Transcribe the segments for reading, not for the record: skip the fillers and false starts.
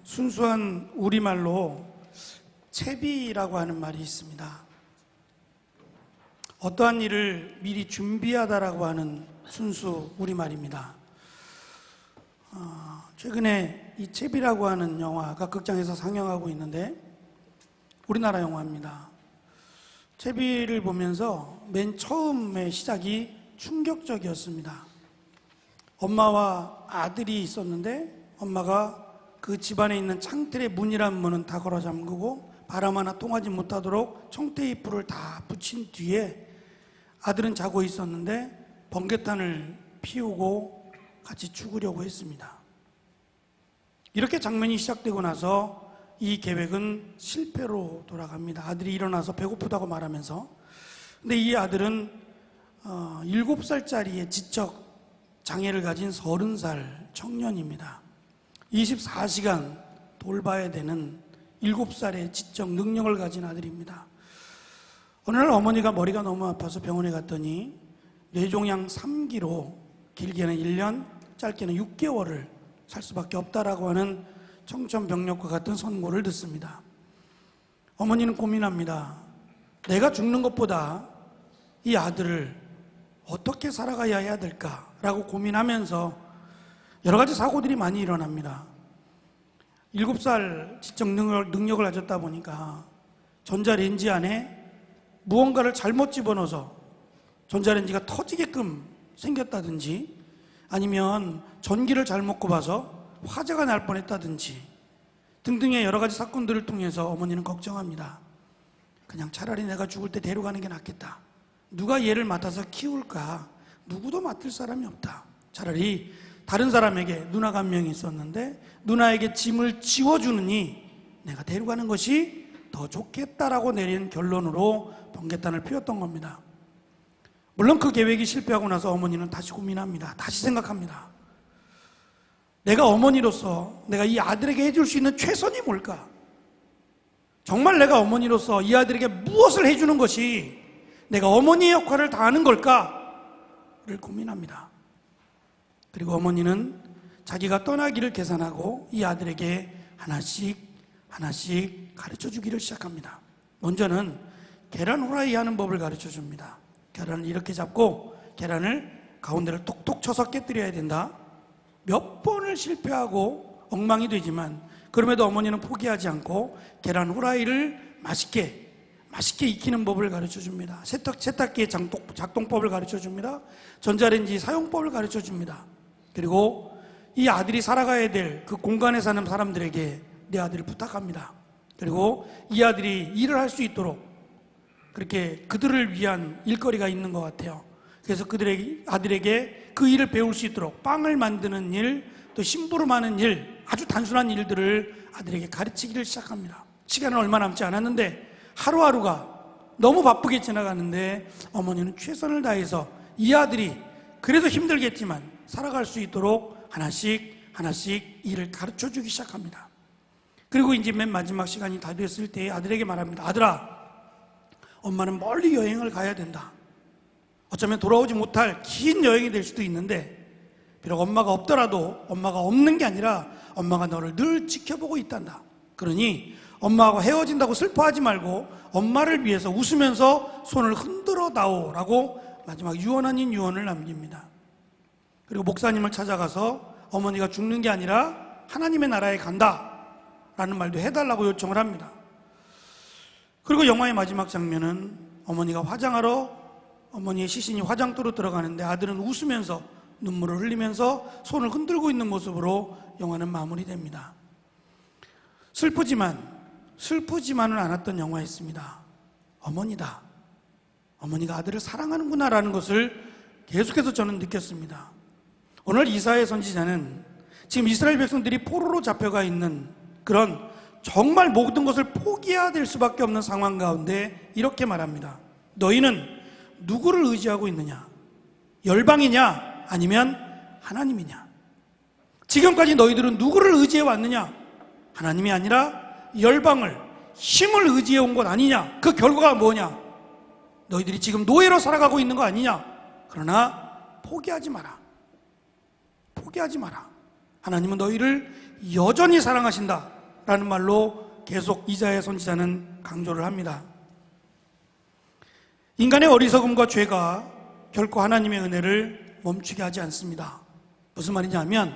순수한 우리말로 채비라고 하는 말이 있습니다. 어떠한 일을 미리 준비하다라고 하는 순수 우리말입니다. 최근에 이 채비라고 하는 영화가 극장에서 상영하고 있는데 우리나라 영화입니다. 채비를 보면서 맨 처음의 시작이 충격적이었습니다. 엄마와 아들이 있었는데 엄마가 그 집안에 있는 창틀의 문이란 문은 다 걸어 잠그고 바람 하나 통하지 못하도록 청테이프를 다 붙인 뒤에 아들은 자고 있었는데 번개탄을 피우고 같이 죽으려고 했습니다. 이렇게 장면이 시작되고 나서 이 계획은 실패로 돌아갑니다. 아들이 일어나서 배고프다고 말하면서. 근데 이 아들은 7살짜리의 지적 장애를 가진 30살 청년입니다. 24시간 돌봐야 되는 7살의 지적 능력을 가진 아들입니다. 어느 날 어머니가 머리가 너무 아파서 병원에 갔더니 뇌종양 3기로 길게는 1년, 짧게는 6개월을 살 수밖에 없다라고 하는 청천벽력과 같은 선고를 듣습니다. 어머니는 고민합니다. 내가 죽는 것보다 이 아들을 어떻게 살아가야 해야 될까라고 고민하면서 여러 가지 사고들이 많이 일어납니다. 7살 지적 능력을 가졌다 보니까 전자레인지 안에 무언가를 잘못 집어넣어서 전자레인지가 터지게끔 생겼다든지 아니면 전기를 잘못 꼽아서 화재가 날 뻔했다든지 등등의 여러 가지 사건들을 통해서 어머니는 걱정합니다. 그냥 차라리 내가 죽을 때 데려가는 게 낫겠다. 누가 얘를 맡아서 키울까? 누구도 맡을 사람이 없다. 차라리 다른 사람에게 누나가 한 명이 있었는데 누나에게 짐을 지워주느니 내가 데려가는 것이 더 좋겠다라고 내린 결론으로 번개탄을 피웠던 겁니다. 물론 그 계획이 실패하고 나서 어머니는 다시 고민합니다. 다시 생각합니다. 내가 어머니로서 내가 이 아들에게 해줄 수 있는 최선이 뭘까? 정말 내가 어머니로서 이 아들에게 무엇을 해주는 것이 내가 어머니의 역할을 다하는 걸까를 고민합니다. 그리고 어머니는 자기가 떠나기를 계산하고 이 아들에게 하나씩 가르쳐 주기를 시작합니다. 먼저는 계란 후라이 하는 법을 가르쳐 줍니다. 계란을 이렇게 잡고 계란을 가운데를 톡톡 쳐서 깨뜨려야 된다. 몇 번을 실패하고 엉망이 되지만 그럼에도 어머니는 포기하지 않고 계란 후라이를 맛있게 익히는 법을 가르쳐 줍니다. 세탁기의 작동법을 가르쳐 줍니다. 전자레인지 사용법을 가르쳐 줍니다. 그리고 이 아들이 살아가야 될 그 공간에 사는 사람들에게 내 아들을 부탁합니다. 그리고 이 아들이 일을 할 수 있도록 그렇게 그들을 위한 일거리가 있는 것 같아요. 그래서 아들에게 그 일을 배울 수 있도록 빵을 만드는 일, 또 심부름하는 일, 아주 단순한 일들을 아들에게 가르치기를 시작합니다. 시간은 얼마 남지 않았는데 하루하루가 너무 바쁘게 지나가는데 어머니는 최선을 다해서 이 아들이 그래도 힘들겠지만 살아갈 수 있도록 하나씩 일을 가르쳐 주기 시작합니다. 그리고 이제 맨 마지막 시간이 다 됐을 때 아들에게 말합니다. 아들아, 엄마는 멀리 여행을 가야 된다. 어쩌면 돌아오지 못할 긴 여행이 될 수도 있는데 비록 엄마가 없더라도 엄마가 없는 게 아니라 엄마가 너를 늘 지켜보고 있단다. 그러니 엄마하고 헤어진다고 슬퍼하지 말고 엄마를 위해서 웃으면서 손을 흔들어 다오라고 마지막 유언 아닌 유언을 남깁니다. 그리고 목사님을 찾아가서 어머니가 죽는 게 아니라 하나님의 나라에 간다 라는 말도 해달라고 요청을 합니다. 그리고 영화의 마지막 장면은 어머니가 화장하러 어머니의 시신이 화장터로 들어가는데 아들은 웃으면서 눈물을 흘리면서 손을 흔들고 있는 모습으로 영화는 마무리됩니다. 슬프지만은 않았던 영화였습니다. 어머니다. 어머니가 아들을 사랑하는구나 라는 것을 계속해서 저는 느꼈습니다. 오늘 이사야 선지자는 지금 이스라엘 백성들이 포로로 잡혀가 있는 그런 정말 모든 것을 포기해야 될 수밖에 없는 상황 가운데 이렇게 말합니다. 너희는 누구를 의지하고 있느냐? 열방이냐? 아니면 하나님이냐? 지금까지 너희들은 누구를 의지해 왔느냐? 하나님이 아니라 열방을, 힘을 의지해 온 것 아니냐? 그 결과가 뭐냐? 너희들이 지금 노예로 살아가고 있는 거 아니냐? 그러나 포기하지 마라. 포기하지 마라. 하나님은 너희를 여전히 사랑하신다 라는 말로 계속 이사야 선지자는 강조를 합니다. 인간의 어리석음과 죄가 결코 하나님의 은혜를 멈추게 하지 않습니다. 무슨 말이냐면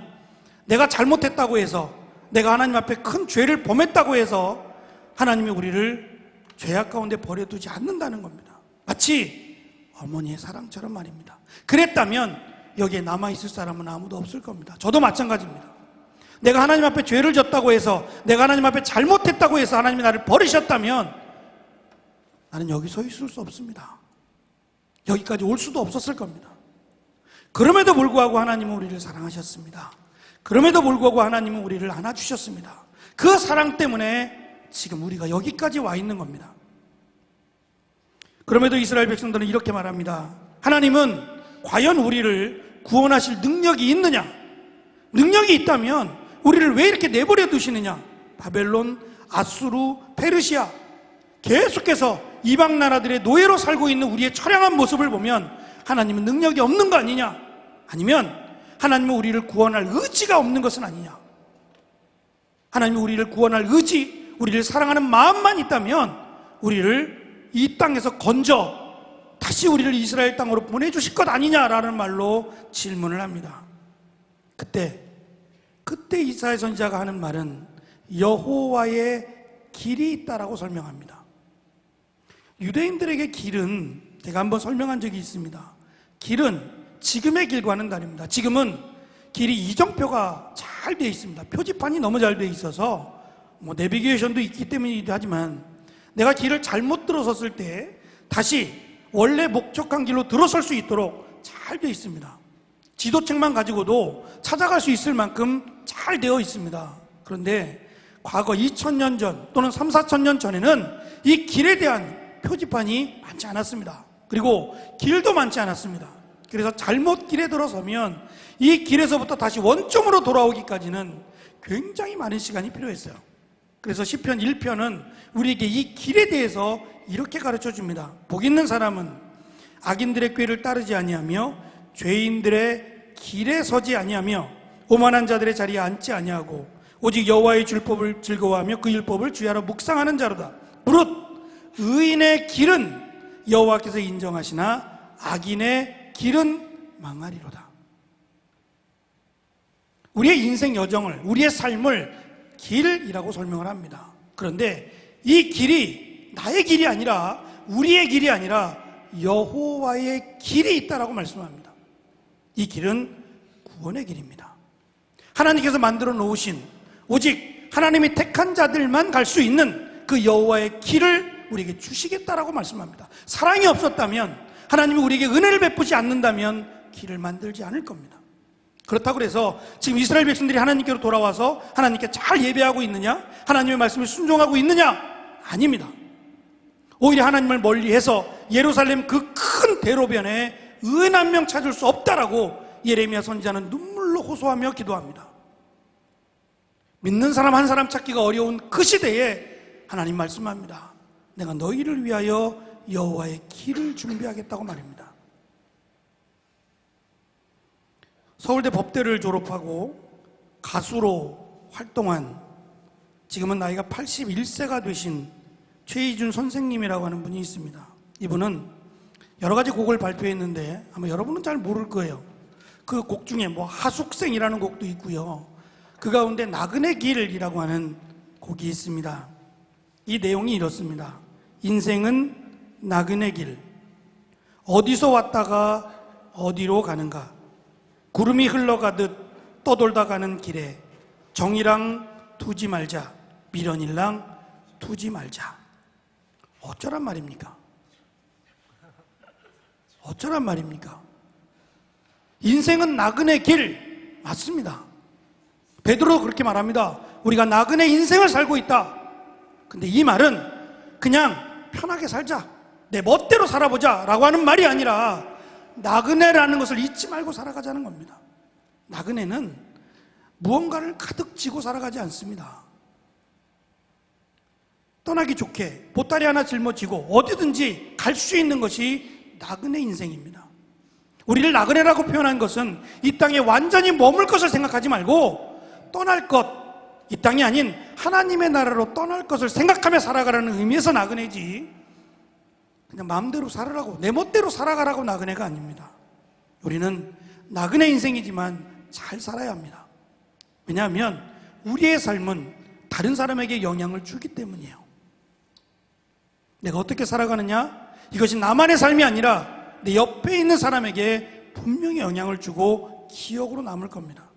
내가 잘못했다고 해서, 내가 하나님 앞에 큰 죄를 범했다고 해서 하나님이 우리를 죄악 가운데 버려두지 않는다는 겁니다. 마치 어머니의 사랑처럼 말입니다. 그랬다면 여기에 남아있을 사람은 아무도 없을 겁니다. 저도 마찬가지입니다. 내가 하나님 앞에 죄를 졌다고 해서, 내가 하나님 앞에 잘못했다고 해서 하나님이 나를 버리셨다면 나는 여기 서 있을 수 없습니다. 여기까지 올 수도 없었을 겁니다. 그럼에도 불구하고 하나님은 우리를 사랑하셨습니다. 그럼에도 불구하고 하나님은 우리를 안아주셨습니다. 그 사랑 때문에 지금 우리가 여기까지 와 있는 겁니다. 그럼에도 이스라엘 백성들은 이렇게 말합니다. 하나님은 과연 우리를 구원하실 능력이 있느냐? 능력이 있다면 우리를 왜 이렇게 내버려 두시느냐? 바벨론, 아수르, 페르시아 계속해서 이방 나라들의 노예로 살고 있는 우리의 처량한 모습을 보면 하나님은 능력이 없는 거 아니냐? 아니면 하나님은 우리를 구원할 의지가 없는 것은 아니냐? 하나님이 우리를 구원할 의지, 우리를 사랑하는 마음만 있다면 우리를 이 땅에서 건져 다시 우리를 이스라엘 땅으로 보내주실 것 아니냐라는 말로 질문을 합니다. 그때 이사야 선지자가 하는 말은 여호와의 길이 있다라고 설명합니다. 유대인들에게 길은 제가 한번 설명한 적이 있습니다. 길은 지금의 길과는 다릅니다. 지금은 길이 이정표가 잘 되어 있습니다. 표지판이 너무 잘 되어 있어서 내비게이션도 있기 때문이기도 하지만 내가 길을 잘못 들어섰을 때 다시 원래 목적한 길로 들어설 수 있도록 잘 되어 있습니다. 지도책만 가지고도 찾아갈 수 있을 만큼 잘 되어 있습니다. 그런데 과거 2000년 전 또는 3, 4,000년 전에는 이 길에 대한 표지판이 많지 않았습니다. 그리고 길도 많지 않았습니다. 그래서 잘못 길에 들어서면 이 길에서부터 다시 원점으로 돌아오기까지는 굉장히 많은 시간이 필요했어요. 그래서 시편 1편은 우리에게 이 길에 대해서 이렇게 가르쳐 줍니다. 복 있는 사람은 악인들의 꾀를 따르지 아니하며 죄인들의 길에 서지 아니하며 오만한 자들의 자리에 앉지 아니하고 오직 여호와의 율법을 즐거워하며 그 율법을 주야로 묵상하는 자로다. 무릇 의인의 길은 여호와께서 인정하시나 악인의 길은 망하리로다. 우리의 인생 여정을, 우리의 삶을 길이라고 설명을 합니다. 그런데 이 길이 나의 길이 아니라, 우리의 길이 아니라 여호와의 길이 있다라고 말씀합니다. 이 길은 구원의 길입니다. 하나님께서 만들어 놓으신, 오직 하나님이 택한 자들만 갈 수 있는 그 여호와의 길을 우리에게 주시겠다라고 말씀합니다. 사랑이 없었다면, 하나님이 우리에게 은혜를 베푸지 않는다면 길을 만들지 않을 겁니다. 그렇다고 해서 지금 이스라엘 백성들이 하나님께로 돌아와서 하나님께 잘 예배하고 있느냐? 하나님의 말씀을 순종하고 있느냐? 아닙니다. 오히려 하나님을 멀리해서 예루살렘 그 큰 대로변에 은 한 명 찾을 수 없다라고 예레미야 선지자는 눈물로 호소하며 기도합니다. 믿는 사람 한 사람 찾기가 어려운 그 시대에 하나님 말씀합니다. 내가 너희를 위하여 여호와의 길을 준비하겠다고 말입니다. 서울대 법대를 졸업하고 가수로 활동한, 지금은 나이가 81세가 되신 최희준 선생님이라고 하는 분이 있습니다. 이분은 여러 가지 곡을 발표했는데 아마 여러분은 잘 모를 거예요. 그 곡 중에 하숙생이라는 곡도 있고요. 그 가운데 나그네 길이라고 하는 곡이 있습니다. 이 내용이 이렇습니다. 인생은 나그네 길, 어디서 왔다가 어디로 가는가? 구름이 흘러가듯 떠돌다 가는 길에 정이랑 두지 말자, 미련일랑 두지 말자. 어쩌란 말입니까? 어쩌란 말입니까? 인생은 나그네 길, 맞습니다. 베드로도 그렇게 말합니다. 우리가 나그네 인생을 살고 있다. 근데 이 말은 그냥 편하게 살자, 내 멋대로 살아보자 라고 하는 말이 아니라 나그네라는 것을 잊지 말고 살아가자는 겁니다. 나그네는 무언가를 가득 쥐고 살아가지 않습니다. 떠나기 좋게 보따리 하나 짊어지고 어디든지 갈 수 있는 것이 나그네 인생입니다. 우리를 나그네라고 표현한 것은 이 땅에 완전히 머물 것을 생각하지 말고 떠날 것, 이 땅이 아닌 하나님의 나라로 떠날 것을 생각하며 살아가라는 의미에서 나그네지, 그냥 마음대로 살으라고, 내 멋대로 살아가라고 나그네가 아닙니다. 우리는 나그네 인생이지만 잘 살아야 합니다. 왜냐하면 우리의 삶은 다른 사람에게 영향을 주기 때문이에요. 내가 어떻게 살아가느냐? 이것이 나만의 삶이 아니라 내 옆에 있는 사람에게 분명히 영향을 주고 기억으로 남을 겁니다.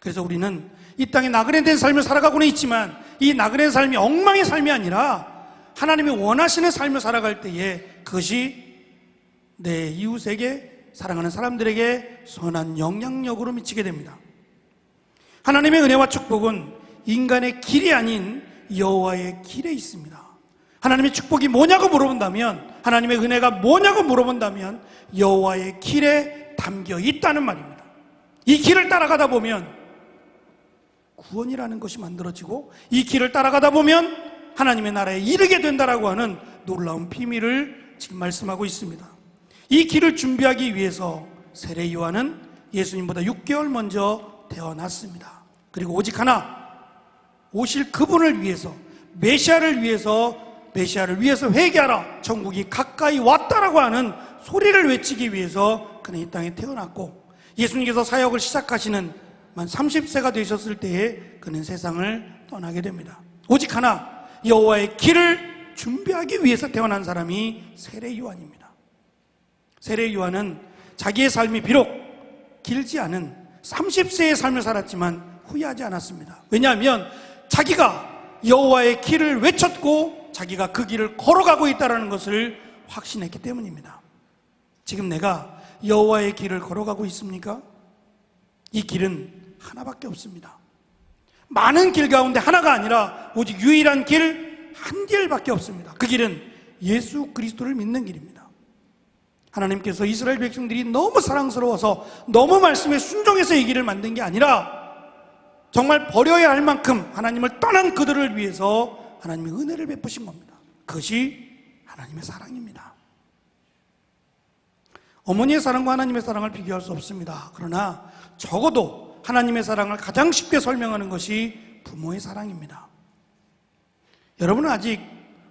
그래서 우리는 이 땅에 나그네된 삶을 살아가고는 있지만 이 나그네 삶이 엉망의 삶이 아니라 하나님이 원하시는 삶을 살아갈 때에 그것이 내 이웃에게, 사랑하는 사람들에게 선한 영향력으로 미치게 됩니다. 하나님의 은혜와 축복은 인간의 길이 아닌 여호와의 길에 있습니다. 하나님의 축복이 뭐냐고 물어본다면, 하나님의 은혜가 뭐냐고 물어본다면 여호와의 길에 담겨 있다는 말입니다. 이 길을 따라가다 보면 구원이라는 것이 만들어지고 이 길을 따라가다 보면 하나님의 나라에 이르게 된다라고 하는 놀라운 비밀을 지금 말씀하고 있습니다. 이 길을 준비하기 위해서 세례 요한은 예수님보다 6개월 먼저 태어났습니다. 그리고 오직 하나, 오실 그분을 위해서, 메시아를 위해서 회개하라, 천국이 가까이 왔다라고 하는 소리를 외치기 위해서 그는 이 땅에 태어났고, 예수님께서 사역을 시작하시는 만 30세가 되셨을 때에 그는 세상을 떠나게 됩니다. 오직 하나, 여호와의 길을 준비하기 위해서 태어난 사람이 세례 요한입니다. 세례 요한은 자기의 삶이 비록 길지 않은 30세의 삶을 살았지만 후회하지 않았습니다. 왜냐하면 자기가 여호와의 길을 외쳤고 자기가 그 길을 걸어가고 있다는 것을 확신했기 때문입니다. 지금 내가 여호와의 길을 걸어가고 있습니까? 이 길은 하나밖에 없습니다. 많은 길 가운데 하나가 아니라 오직 유일한 길, 한 길밖에 없습니다. 그 길은 예수 그리스도를 믿는 길입니다. 하나님께서 이스라엘 백성들이 너무 사랑스러워서, 너무 말씀에 순종해서 이 길을 만든 게 아니라 정말 버려야 할 만큼 하나님을 떠난 그들을 위해서 하나님의 은혜를 베푸신 겁니다. 그것이 하나님의 사랑입니다. 어머니의 사랑과 하나님의 사랑을 비교할 수 없습니다. 그러나 적어도 하나님의 사랑을 가장 쉽게 설명하는 것이 부모의 사랑입니다. 여러분은 아직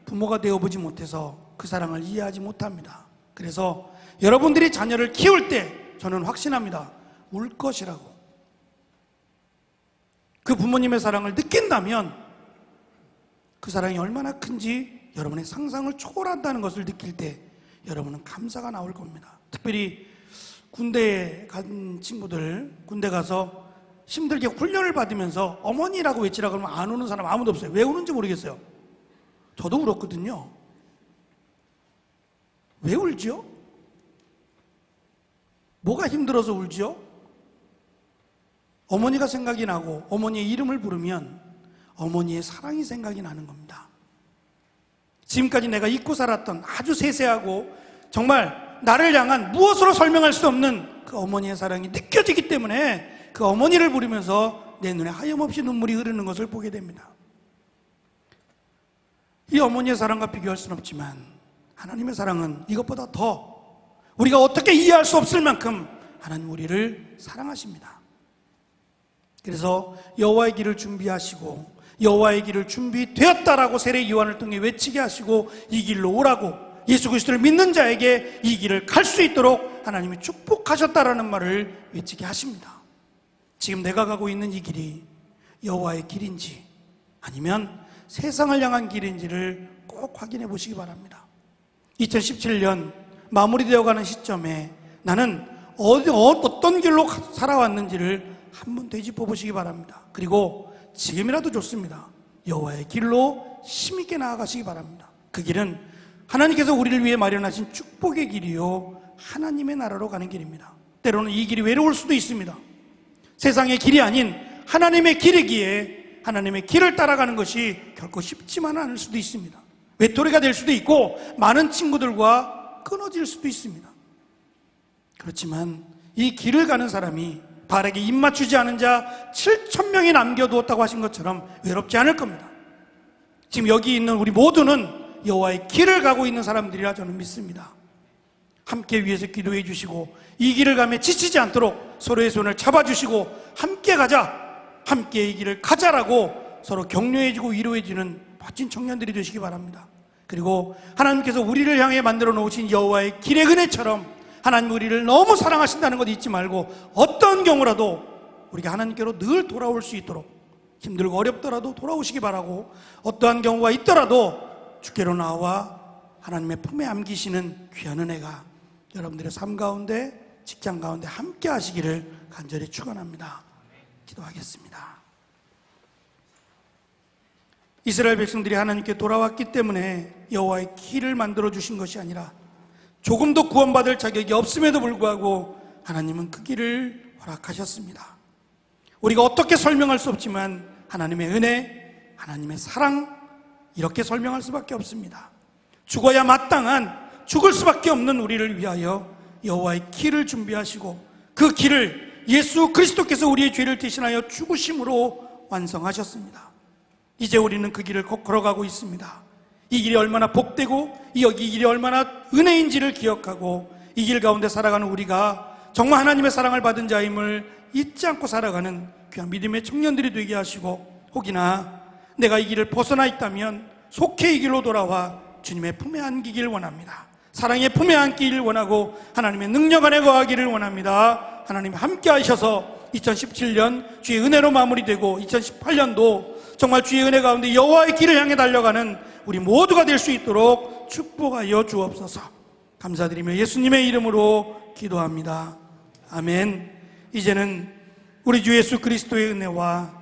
부모가 되어보지 못해서 그 사랑을 이해하지 못합니다. 그래서 여러분들이 자녀를 키울 때 저는 확신합니다. 울 것이라고. 그 부모님의 사랑을 느낀다면 그 사랑이 얼마나 큰지 여러분의 상상을 초월한다는 것을 느낄 때 여러분은 감사가 나올 겁니다. 특별히 군대에 간 친구들, 군대 가서 힘들게 훈련을 받으면서 어머니라고 외치라고 하면 안 우는 사람 아무도 없어요. 왜 우는지 모르겠어요. 저도 울었거든요. 왜 울죠? 뭐가 힘들어서 울죠? 어머니가 생각이 나고 어머니의 이름을 부르면 어머니의 사랑이 생각이 나는 겁니다. 지금까지 내가 잊고 살았던 아주 세세하고 정말 나를 향한 무엇으로 설명할 수 없는 그 어머니의 사랑이 느껴지기 때문에 그 어머니를 부르면서 내 눈에 하염없이 눈물이 흐르는 것을 보게 됩니다. 이 어머니의 사랑과 비교할 수는 없지만 하나님의 사랑은 이것보다 더 우리가 어떻게 이해할 수 없을 만큼 하나님 우리를 사랑하십니다. 그래서 여호와의 길을 준비하시고 여호와의 길을 준비되었다라고 세례 요한을 통해 외치게 하시고 이 길로 오라고 예수 그리스도를 믿는 자에게 이 길을 갈 수 있도록 하나님이 축복하셨다라는 말을 외치게 하십니다. 지금 내가 가고 있는 이 길이 여호와의 길인지 아니면 세상을 향한 길인지를 꼭 확인해 보시기 바랍니다. 2017년 마무리되어가는 시점에 나는 어떤 길로 살아왔는지를 한번 되짚어 보시기 바랍니다. 그리고 지금이라도 좋습니다. 여호와의 길로 힘있게 나아가시기 바랍니다. 그 길은 하나님께서 우리를 위해 마련하신 축복의 길이요 하나님의 나라로 가는 길입니다. 때로는 이 길이 외로울 수도 있습니다. 세상의 길이 아닌 하나님의 길이기에 하나님의 길을 따라가는 것이 결코 쉽지만은 않을 수도 있습니다. 외톨이가 될 수도 있고 많은 친구들과 끊어질 수도 있습니다. 그렇지만 이 길을 가는 사람이 바알에게 입 맞추지 않은 자 7,000명이 남겨두었다고 하신 것처럼 외롭지 않을 겁니다. 지금 여기 있는 우리 모두는 여호와의 길을 가고 있는 사람들이라 저는 믿습니다. 함께 위해서 기도해 주시고 이 길을 가며 지치지 않도록 서로의 손을 잡아주시고 함께 가자, 함께 이 길을 가자라고 서로 격려해주고 위로해주는 멋진 청년들이 되시기 바랍니다. 그리고 하나님께서 우리를 향해 만들어 놓으신 여호와의 길의 은혜처럼 하나님 우리를 너무 사랑하신다는 것 잊지 말고 어떤 경우라도 우리가 하나님께로 늘 돌아올 수 있도록 힘들고 어렵더라도 돌아오시기 바라고, 어떠한 경우가 있더라도 주께로 나와 하나님의 품에 안기시는 귀한 은혜가 여러분들의 삶 가운데, 직장 가운데 함께 하시기를 간절히 축원합니다. 기도하겠습니다. 이스라엘 백성들이 하나님께 돌아왔기 때문에 여호와의 길을 만들어 주신 것이 아니라 조금도 구원받을 자격이 없음에도 불구하고 하나님은 그 길을 허락하셨습니다. 우리가 어떻게 설명할 수 없지만 하나님의 은혜, 하나님의 사랑, 이렇게 설명할 수밖에 없습니다. 죽어야 마땅한, 죽을 수밖에 없는 우리를 위하여 여호와의 길을 준비하시고 그 길을 예수 그리스도께서 우리의 죄를 대신하여 죽으심으로 완성하셨습니다. 이제 우리는 그 길을 걸어가고 있습니다. 이 길이 얼마나 복되고 이 길이 얼마나 은혜인지를 기억하고 이 길 가운데 살아가는 우리가 정말 하나님의 사랑을 받은 자임을 잊지 않고 살아가는 귀한 믿음의 청년들이 되게 하시고, 혹이나 내가 이 길을 벗어나 있다면 속히 이 길로 돌아와 주님의 품에 안기길 원합니다. 사랑의 품에 안기를 원하고 하나님의 능력 안에 거하기를 원합니다. 하나님 함께 하셔서 2017년 주의 은혜로 마무리되고 2018년도 정말 주의 은혜 가운데 여호와의 길을 향해 달려가는 우리 모두가 될 수 있도록 축복하여 주옵소서. 감사드리며 예수님의 이름으로 기도합니다. 아멘. 이제는 우리 주 예수 그리스도의 은혜와